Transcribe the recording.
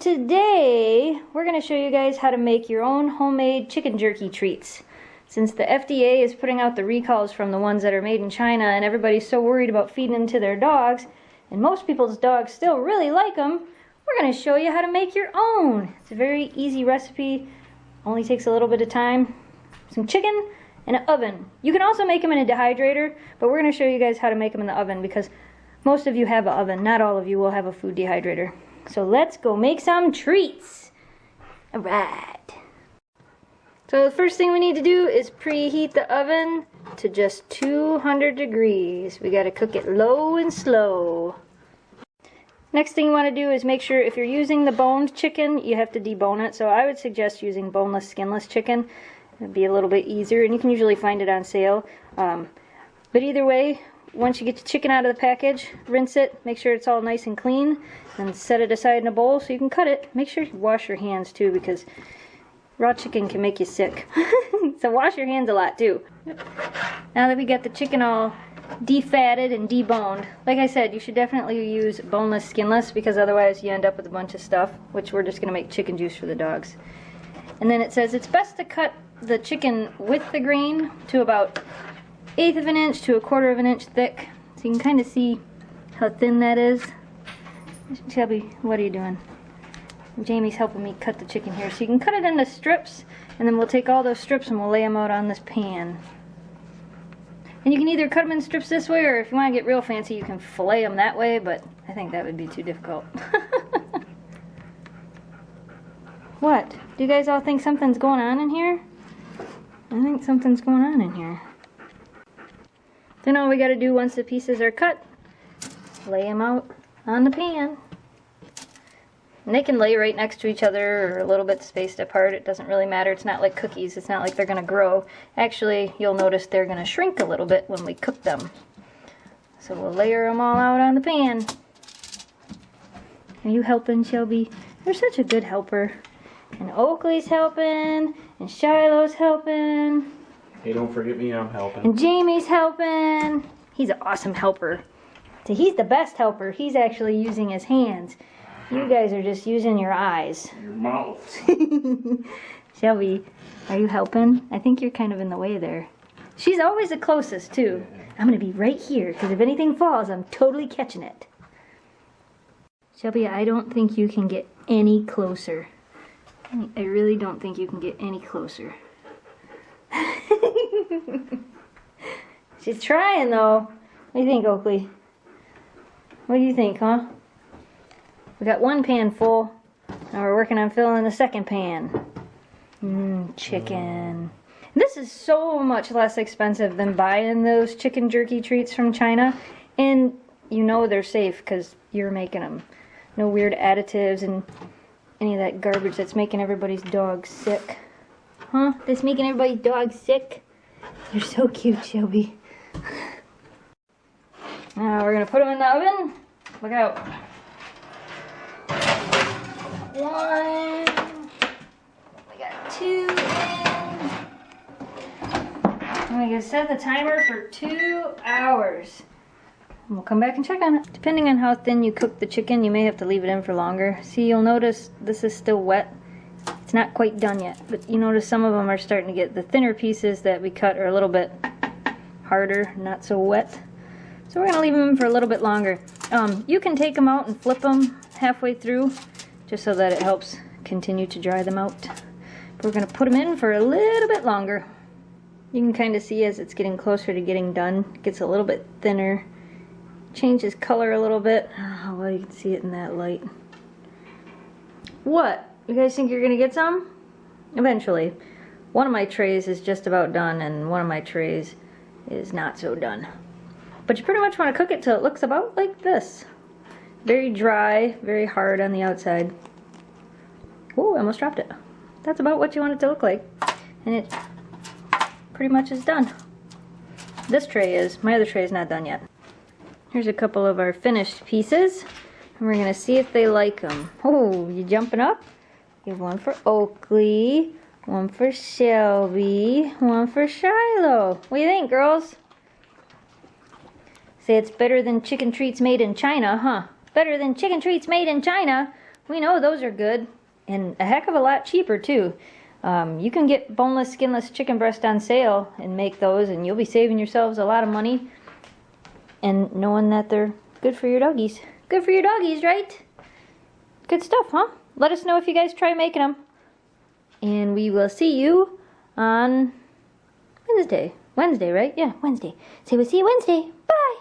today we're going to show you guys how to make your own homemade chicken jerky treats. Since the FDA is putting out the recalls from the ones that are made in China and everybody's so worried about feeding them to their dogs, and most people's dogs still really like them, we're going to show you how to make your own. It's a very easy recipe, only takes a little bit of time, some chicken, and an oven. You can also make them in a dehydrator, but we're going to show you guys how to make them in the oven because most of you have an oven, not all of you will have a food dehydrator. So let's go make some treats. Alright. So the first thing we need to do is preheat the oven to just 200 degrees. We gotta cook it low and slow. Next thing you want to do is make sure if you're using the boned chicken, you have to debone it. So I would suggest using boneless, skinless chicken. It'd be a little bit easier, and you can usually find it on sale. But either way, once you get the chicken out of the package, rinse it, make sure it's all nice and clean, and set it aside in a bowl so you can cut it. Make sure you wash your hands too, because raw chicken can make you sick. So wash your hands a lot too. Now that we got the chicken all defatted and deboned, like I said, you should definitely use boneless, skinless, because otherwise you end up with a bunch of stuff, which we're just going to make chicken juice for the dogs. And then it says it's best to cut the chicken with the grain to about 1/8 of an inch to 1/4 of an inch thick, so you can kind of see how thin that is. Shelby, what are you doing? Jamie's helping me cut the chicken here. So you can cut it into strips, and then we'll take all those strips and we'll lay them out on this pan. And you can either cut them in strips this way, or if you want to get real fancy, you can fillet them that way, but I think that would be too difficult. What? Do you guys all think something's going on in here? I think something's going on in here. Then all we got to do once the pieces are cut, lay them out on the pan. And they can lay right next to each other or a little bit spaced apart. It doesn't really matter. It's not like cookies. It's not like they're going to grow. Actually, you'll notice they're going to shrink a little bit when we cook them. So we'll layer them all out on the pan. Are you helping, Shelby? You're such a good helper. And Oakley's helping, and Shiloh's helping. Hey, don't forget me, I'm helping. And Jamie's helping. He's an awesome helper. So he's the best helper. He's actually using his hands. You guys are just using your eyes. Your mouth. Shelby, are you helping? I think you're kind of in the way there. She's always the closest, too. I'm going to be right here, because if anything falls, I'm totally catching it. Shelby, I don't think you can get any closer. I really don't think you can get any closer. She's trying though. What do you think, Oakley? What do you think, huh? We got one pan full. Now we're working on filling the second pan. Chicken. This is so much less expensive than buying those chicken jerky treats from China. And you know they're safe because you're making them. No weird additives and any of that garbage that's making everybody's dog sick. Huh? That's making everybody's dog sick? You're so cute, Shelby. Now we're going to put them in the oven. Look out. 1. We got 2 in. And we're going to set the timer for 2 hours. And we'll come back and check on it. Depending on how thin you cook the chicken, you may have to leave it in for longer. See, you'll notice this is still wet. It's not quite done yet, but you notice some of them are starting to get, the thinner pieces that we cut are a little bit harder, not so wet. So we're going to leave them in for a little bit longer. You can take them out and flip them halfway through, just so that it helps continue to dry them out. But we're going to put them in for a little bit longer. You can kind of see as it's getting closer to getting done, it gets a little bit thinner. Changes color a little bit. Oh, well, you can see it in that light. What? You guys think you're gonna get some? Eventually. One of my trays is just about done, and one of my trays is not so done. But you pretty much want to cook it till it looks about like this. Very dry, very hard on the outside. Oh, I almost dropped it. That's about what you want it to look like. And it pretty much is done. This tray is. My other tray is not done yet. Here's a couple of our finished pieces, and we're going to see if they like them. Oh, you jumping up? Give one for Oakley, one for Shelby, one for Shiloh. What do you think, girls? Say it's better than chicken treats made in China, huh? Better than chicken treats made in China? We know those are good and a heck of a lot cheaper too. You can get boneless, skinless chicken breast on sale and make those, and you'll be saving yourselves a lot of money and knowing that they're good for your doggies. Good for your doggies, right? Good stuff, huh? Let us know if you guys try making them. And we will see you on Wednesday. Wednesday, right? Yeah, Wednesday. So we'll see you Wednesday. Bye!